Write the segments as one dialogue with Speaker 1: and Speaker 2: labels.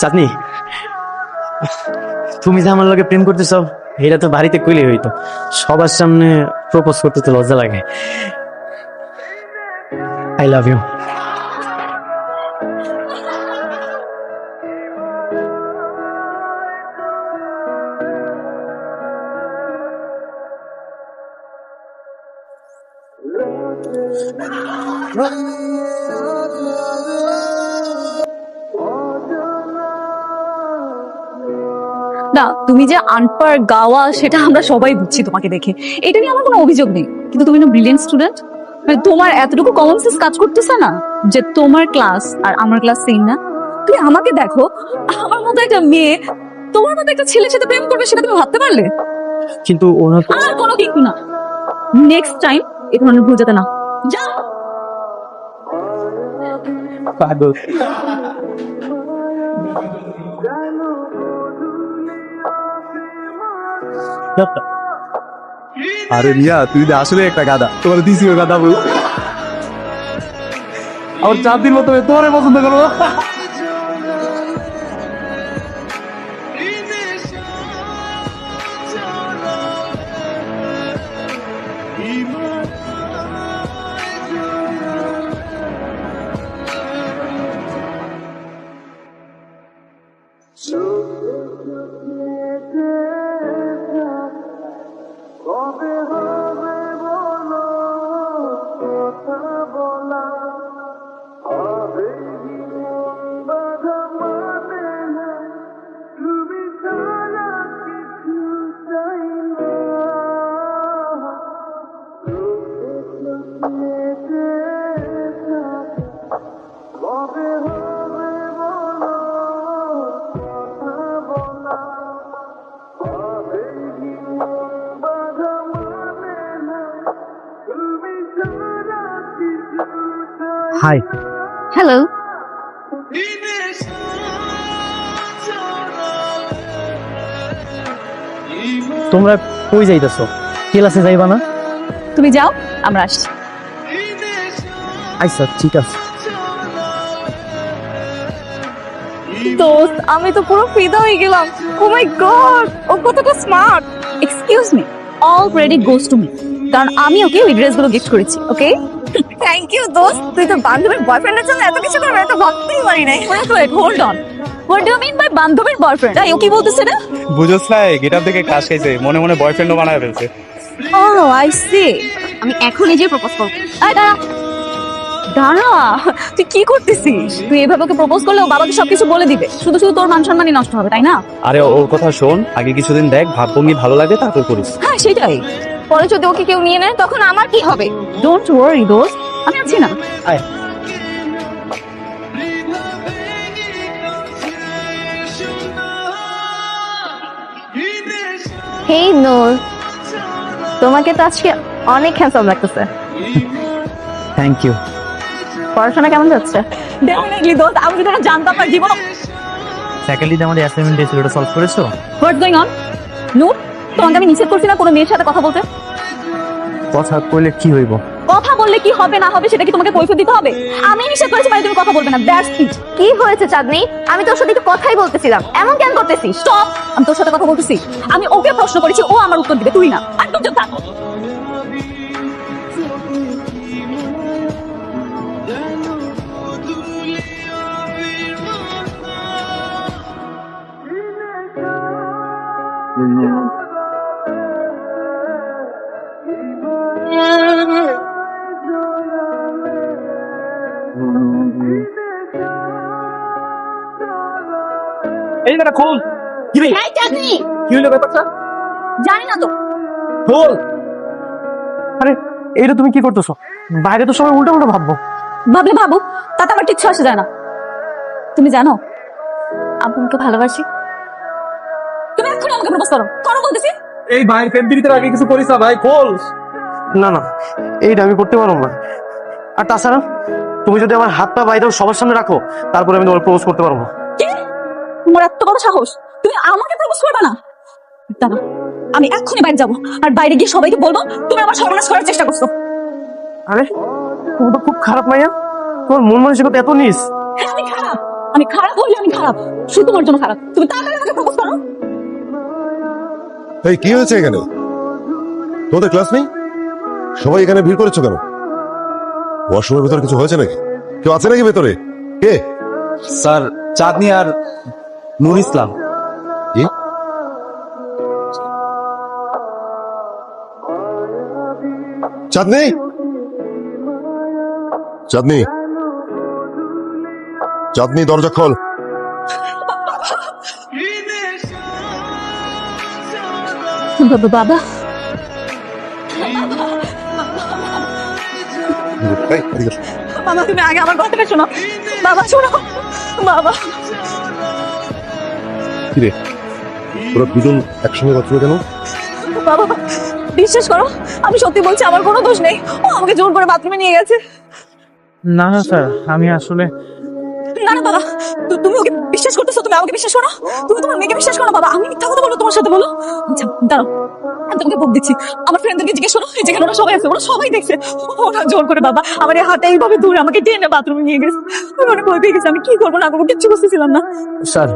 Speaker 1: চাঁদনি, তুমি যে আমার লগে প্রেম করতেছ এটা তো বাড়িতে কইলে হইতো, সবার সামনে প্রপোজ করতে তো লজ্জা লাগে। I love you.
Speaker 2: না, তুমি যে আনপার গাওয়া সেটা আমরা সবাই বুঝছি তোমাকে দেখে, এটা নিয়ে আমার কোনো অভিযোগ নেই। কিন্তু তুমি না ব্রিলিয়েন্ট স্টুডেন্ট, মানে তোমার এতটুকু কমন সেন্স কাজ করতেছে না যে তোমার ক্লাস আর আমার ক্লাস সেম না? তুমি আমাকে দেখো, আমার মতো একটা মেয়ে তোমার মতো একটা ছেলের সাথে প্রেম করবে, সেটা তুমি ভাবতে পারলে?
Speaker 1: কিন্তু ওনার
Speaker 2: আর কোনো কিন্তু না, নেক্সট টাইম এ ধরনের ভুল যাতে না। যাও।
Speaker 1: পাগল।
Speaker 3: আরে রিয়া, তুই আসলে একটা গাদা, তোমার দিছি ওই গাদা বল। আমার 4 দিন মতো তোমার পছন্দ করবো।
Speaker 1: হাই।
Speaker 2: হ্যালো।
Speaker 1: তোমরা কই যাইতেছো? ক্লাসে যাইবা না?
Speaker 2: তুমি যাও, আমরা আসছি।
Speaker 1: আচ্ছা ঠিক আছে।
Speaker 2: দোস্ত, আমি তো পুরো ফিদা হয়ে গেলাম। ও মাই গড, ও কতটা smart. Excuse me, all credit goes to me, কারণ আমি ওকে ওই ড্রেসগুলো গিফট করেছি। ওকে, থ্যাংক ইউ দোস্ত। তুই তো বান্ধবীর বয়ফ্রেন্ডের জন্য এত কিছু করবে, এত ভাবতেই পারি নাই। Wait, hold on, what do you mean by বান্ধবীর বয়ফ্রেন্ড? তাই ও কি বলতেছে না?
Speaker 3: বুঝোস নাই, গেটার থেকে ক্রাশ খাইছে, মনে মনে বয়ফ্রেন্ডও বানায় ফেলছে।
Speaker 2: ও আই সি। আমি এখন নিজে প্রপোজ করব। আয় দাঁড়া দাঁড়া, তুই কি করতেছিস? তুই এভাবে ওকে প্রপোজ করলে ও বাবাকে সবকিছু বলে দিবে, শুধু শুধু তোর মান সম্মানই নষ্ট হবে, তাই না?
Speaker 3: আরে ওর কথা শোন, আগে কিছুদিন দেখ, ভাবভঙ্গি ভালো লাগে তারপর করিস।
Speaker 2: হ্যাঁ সেটাই। পরে যদি ওকে কেউ নিয়ে নেয় তখন আমার কি হবে? ডোন্ট ওয়ারি দোস্ত, আমি আছি না।
Speaker 1: আয়।
Speaker 2: হেই নূর, তোমাকে তো আজকে অনেক হ্যান্ডসাম লাগতেছে।
Speaker 1: Thank you.
Speaker 2: পড়াশোনা কেমন যাচ্ছে? ডেফিনেটলি দোস্ত, আমি যদি জানতাম না জীবন।
Speaker 1: ফ্যাকাল্টিতে আমাদের অ্যাসাইনমেন্ট দিয়েছিল, ওটা সলভ করেছো?
Speaker 2: হোয়াটস গোইং অন? নূর, তোমাকে আমি নিষেধ করছি না কোনো মেয়ের সাথে কথা বলতে?
Speaker 1: কথা কইলে কি হইব?
Speaker 2: কথা বললে কি হবে না হবে সেটা কি তোমাকে কৈফিয়ত দিতে হবে? আমি নিষেধ করেছি মানে তুমি কথা বলবে না, দ্যাটস ইট।
Speaker 4: কি হয়েছে চাঁদনি? আমি তোর সাথে একটু কথাই বলতেছিলাম, এমন কেন করতেছিস?
Speaker 2: স্টপ। আমি তোর সাথে কথা বলতেছি, আমি ওকে প্রশ্ন করেছি, ও আমার উত্তর দিবে, তুই না। একদম চুপ থাক।
Speaker 1: এই না খোল। কি রে?
Speaker 2: এই চাঁদনি,
Speaker 1: কি হইলো ব্যাপারটা?
Speaker 2: জানি না তো।
Speaker 1: খোল। আরে এইটা তুমি কি করতেছো? বাইরে তো সবাই উল্টো উল্টো ভাববো।
Speaker 2: ভাবলে ভাবো, তাতে আমার কিচ্ছু আসে যায় না। তুমি জানো আমি তোমাকে ভালোবাসি। তুমি এক্ষুনি আমাকে প্রপোজ করো, করো বলতেছি।
Speaker 3: এই ভাই, ফেব্রুয়ারিতে আগে কিছু করিস না ভাই, খোল।
Speaker 1: না না, এইটা আমি করতে পারবো না। আর তাছাড়া তুমি যদি আমার হাত পা বাইরে সবার সামনে রাখো, তারপরে আমি তোমার প্রপোজ করতে পারবো।
Speaker 2: কি? তোমার এত বড় সাহস, তুমি আমাকে প্রপোজ করবে না? দাঁড়া, আমি এক্ষুনি বাইরে যাবো, আর বাইরে গিয়ে সবাইকে বলবো তুমি আমার সর্বনাশ করার চেষ্টা করছো।
Speaker 1: আরে তুমি তো খুব খারাপ মাইয়া, তোমার মন মানসিকতা এত নিস।
Speaker 2: হ্যাঁ আমি খারাপ, আমি খারাপ হইলে আমি খারাপ, শুধু তোমার জন্য খারাপ। তুমি তাড়াতাড়ি আমাকে প্রপোজ করো।
Speaker 5: এই কি হয়েছে এখানে? তোমাদের ক্লাস নেই? সবাই এখানে ভিড় করেছো কেন? ওয়াশরুমের ভেতরে কিছু হয়েছে নাকি? কেউ আছে নাকি ভেতরে? কে?
Speaker 3: স্যার, চাঁদনি আর নূর ইসলাম।
Speaker 5: কি? চাঁদনি, চাঁদনি, চাঁদনি, দরজা খোল।
Speaker 2: বাবা,
Speaker 5: এই, এদিকে এসো।
Speaker 2: বাবা তুমি আগে আমার কথাটা শোনো। বাবা শোনো, বাবা।
Speaker 5: কি রে, তোরা দুজন একসঙ্গে যাচ্ছ কেন?
Speaker 2: বাবা বিশ্বাস করো, আমি সত্যি বলছি, আমার কোনো দোষ নেই। ও আমাকে জোর করে বাথরুমে নিয়ে গেছে।
Speaker 1: না না স্যার, আমি আসলে
Speaker 2: না না বাবা, তুমি ওকে বিশ্বাস করতেছো? তুমি আমাকে বিশ্বাস করো? তুমি তোমার মেয়েকে বিশ্বাস করো বাবা? আমি মিথ্যা কথা বলবো তোমার সাথে? বলো। আচ্ছা দাঁড়াও, আমি তোমাকে বক দিচ্ছি। আমার ফ্রেন্ডদেরকে জিজ্ঞেস করো, যেখানে ওরা সবাই আছে, ওরা সবাই দেখছে। ওরা জোর করে বাবা আমার এই হাতে এইভাবে দূরে আমাকে টেনে বাথরুমে নিয়ে গেছে। আমি অনেক ভয় পেয়ে গেছি, আমি কি করবো না করবো কিচ্ছু বুঝতেছিলাম না।
Speaker 1: স্যার,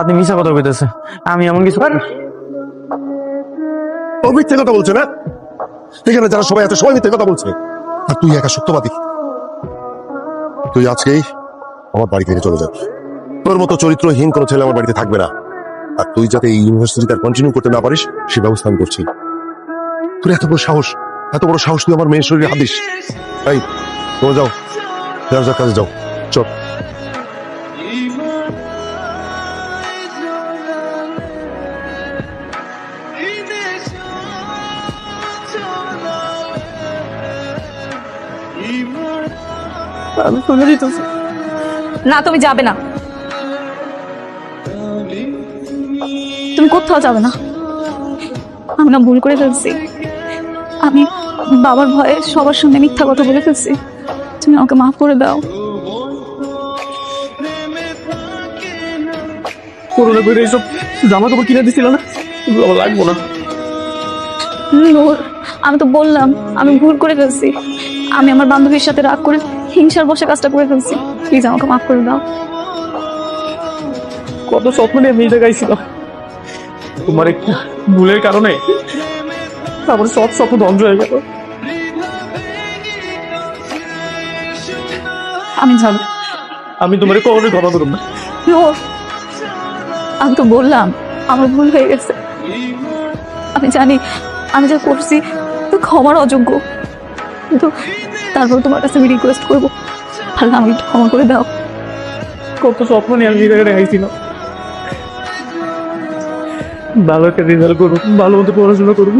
Speaker 1: আপনি মিশা কথা বলতেছে, আমি এমন কিছু
Speaker 5: ও মিথ্যে কথা বলছে না? এখানে যারা সবাই আছে সবাই মিথ্যে কথা বলছে, আর তুই একা সত্যবাদী। তুই আজকেই আমার বাড়ি থেকে চলে যাবি। তোর মতো চরিত্রহীন কোনো ছেলে আমার বাড়িতে থাকবে না। আর তুই যাতে এই ইউনিভার্সিটিতে কন্টিনিউ করতে না পারিস সে ব্যবস্থা আমি করছি। তোর এত বড় সাহস, এত বড় সাহস তুই আমার মেয়ের শরীরে হাত দিস? এই তোমরা যাও, যার যার কাজে যাও, চল।
Speaker 1: আমি চলে যেতেছি।
Speaker 2: না তুমি যাবে না, তুমি কোথাও যাবে না। আমি না ভুল করে ফেলছি, আমি বাবার ভয়ে সবার সামনে মিথ্যা কথা বলে ফেলছি। তুমি আমাকে মাফ করে দাও।
Speaker 1: করোনা করে এইসব জামা কাপড় কিনে দিছিল না, এগুলো আমার লাগবো না।
Speaker 2: নূর, আমি তো বললাম আমি ভুল করে ফেলছি। আমি আমার বান্ধবীর সাথে রাগ করে হিংসার বসে কাজটা করে ফেলছি। প্লিজ আমাকে মাফ করে দাও।
Speaker 1: কত স্বপ্ন নিয়ে আমি এই জায়গায় ছিলাম, তোমার একটা ভুলের কারণে আমার সব স্বপ্ন ধ্বংস হয়ে গেল।
Speaker 2: আমি যাবো।
Speaker 1: আমি তোমার কখনোই ক্ষমা করব না।
Speaker 2: নূর, আমি তো বললাম আমার ভুল হয়ে গেছে। আমি জানি আমি যা করছি তো ক্ষমার অযোগ্য, কিন্তু তারপর তোমার কাছে আমি রিকোয়েস্ট করবো, আল্লাহ আমি একটু ক্ষমা করে দাও।
Speaker 1: কত স্বপ্ন নিয়ে আমি এই জায়গায় রেখেছিলাম, ভালো একটা রেজাল্ট করুক, ভালো মতো পড়াশোনা করুক,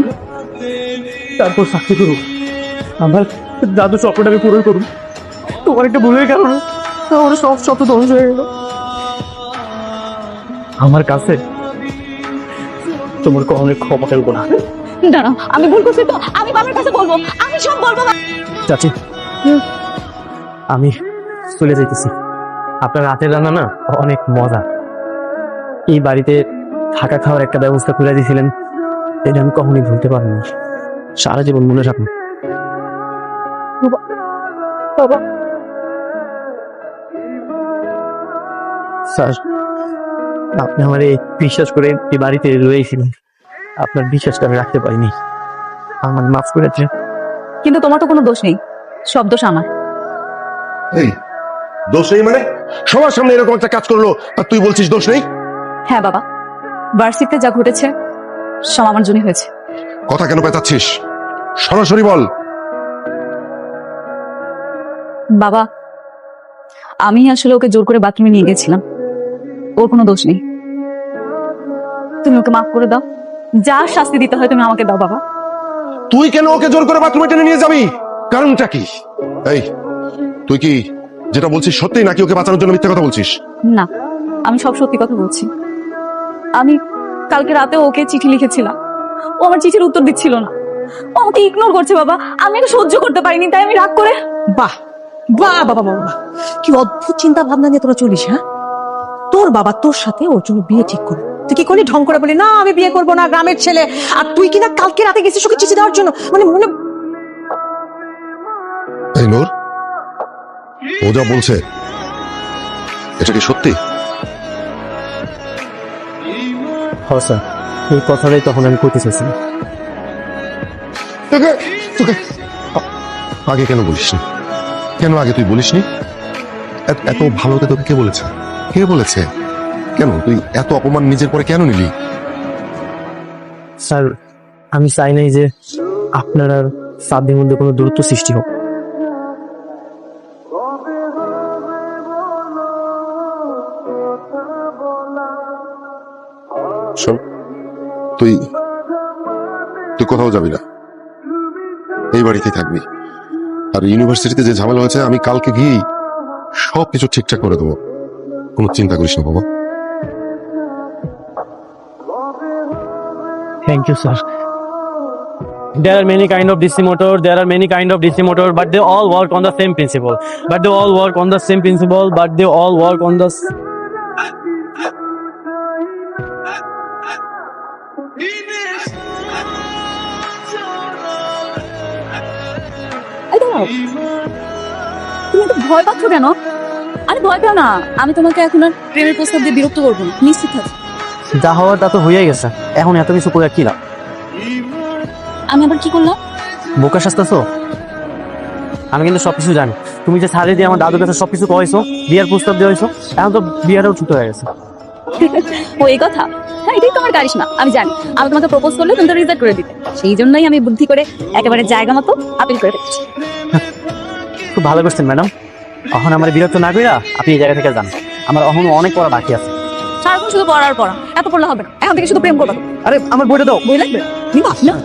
Speaker 1: তারপর চাকরি করুক, আমার দাদু স্বপ্নটা আমি পূরণ করুক। তোমার একটা ভুলের কারণে আমার সব স্বপ্ন ধ্বংস হয়ে গেল। আমার কাছে তোমার কখনোই ক্ষমা করবো না।
Speaker 2: দাঁড়াও, আমি ভুল করছি তো আমি বাবার কাছে বলবো, আমি সব বলবো।
Speaker 1: চাচি, আমি চলে যাইতেছি। আপনার রাতের রান্না না অনেক মজা। এই বাড়িতে থাকা খাওয়ার একটা ব্যবস্থা করে দিয়েছিলেন, এটা আমি কখনোই ভুলতে পারবো না, সারা জীবন মনে রাখবো। বাবা, স্যার, আপনি আমার এই বিশ্বাস করে এই বাড়িতে রয়েছিলেন, আপনার বিশ্বাসটা আমি রাখতে পারিনি, আমার মাফ করেছে।
Speaker 2: কিন্তু তোমার তো কোনো দোষ নেই, সব দোষ আমার।
Speaker 5: এই দোষ নেই মানে? সবার সামনে এরকম একটা কাজ করলো আর তুই বলছিস দোষ নেই?
Speaker 2: হ্যাঁ বাবা, ভার্সিটিতে যা ঘটেছে সব আমার জন্য হয়েছে।
Speaker 5: কথা কেন পেঁচাচ্ছিস? সরাসরি বল।
Speaker 2: বাবা, আমি আসলে ওকে জোর করে বাথরুমে নিয়ে গেছিলাম, ওর কোনো দোষ নেই। তুমি ওকে মাফ করে দাও, যা শাস্তি দিতে হয় তুমি আমাকে দাও বাবা।
Speaker 5: তুই কেন ওকে জোর করে বাথরুমে টেনে নিয়ে যাবি? কারণটা কি? এই তুই কি যেটা বলছিস সত্যি নাকি ওকে বাঁচানোর জন্য মিথ্যা কথা বলছিস?
Speaker 2: না, আমি সব সত্যি কথা বলছি। আমি কালকে রাতে ওকে চিঠি লিখেছিলাম, ও আমার চিঠির উত্তর দিচ্ছিল না, ও আমাকে ইগনোর করছে বাবা। আমি এটা সহ্য করতে পারিনি, তাই আমি রাগ করে।
Speaker 6: বাহ বাহ বাবা বাবা, কি অদ্ভুত চিন্তা ভাবনা নিয়ে তোরা চলিস। হ্যাঁ, তোর বাবা তোর সাথে ওর জন্য বিয়ে ঠিক করলো, তুই কি করলি? ঢং করে বলি না আমি বিয়ে করবো না, গ্রামের ছেলে। আর তুই কিনা কালকে রাতে গেছিস ওকে চিঠি দেওয়ার জন্য। মানে মনে
Speaker 5: এই নূর, ও যা বলছে এটা কি সত্যি?
Speaker 1: হ্যাঁ স্যার, এই কথাটাই তখন আমি করতে চাইছিলাম।
Speaker 5: তোকে তোকে আগে কেন বলিসনি? কেন আগে তুই বলিসনি? এত ভালো হতে তোকে কে বলেছে? কে বলেছে? কেন তুই এত অপমান নিজের পরে কেন নিলি?
Speaker 1: স্যার, আমি চাই নাই যে আপনার আর সাধ্যের মধ্যে কোনো দূরত্ব সৃষ্টি হোক।
Speaker 5: শোন, তুই তুই কোথাও যাবি না, এই বাড়িতেই থাকবি। আর ইউনিভার্সিটিতে যে ঝামেলা হয়েছে আমি কালকে গিয়েই সবকিছু ঠিকঠাক করে দেবো, কোনো চিন্তা করিস না বাবা।
Speaker 1: Thank you, sir. There are many kind of DC motor. There are many kind of DC motor, but they all work on the same principle. But they all work on the same principle. But they all work on the.
Speaker 2: এই দাঁড়াও, তুমি এত ভয় পাচ্ছ কেন? আরে ভয় পেও না, আমি তোমাকে এখন আর প্রেমের প্রস্তাব দিয়ে বিরক্ত করবো না, নিশ্চিত থাকো।
Speaker 1: যা হওয়ার তা তো হয়ে গেছে, এখন এত কিছু করে কি লাভ?
Speaker 2: আমি আবার কি করলাম?
Speaker 1: বোকা শাস্তাছো? আমি কিন্তু সবকিছু জানি। তুমি যে ছাড়ে দিয়ে আমার দাদুর কাছে সবকিছু কয়েছো, বিয়ার প্রস্তাব দিয়েছো, এখন তো বিয়ারও ছুট হয়ে গেছে।
Speaker 2: ও এই কথা? হ্যাঁ, এটাই তোমার কারিশমা। আমি জানি আমি তোমাকে প্রপোজ করলে তুমি তো রিজেক্ট করে দিতে, সেই জন্যই আমি বুদ্ধি করে একেবারে জায়গা মতো আপিল করে ফেলেছি।
Speaker 1: খুব ভালো করছেন ম্যাডাম। এখন আমার বিরক্ত না কইরা আপনি এই জায়গা থেকে যান, আমার এখন অনেক পড়া বাকি আছে।
Speaker 2: সারাক্ষণ শুধু পড়ার পড়া, এত পড়লে হবে না, এখন থেকে শুধু প্রেম করবা।
Speaker 1: আরে আমার বইটা দাও।
Speaker 2: বই লাগবে? নিবা না?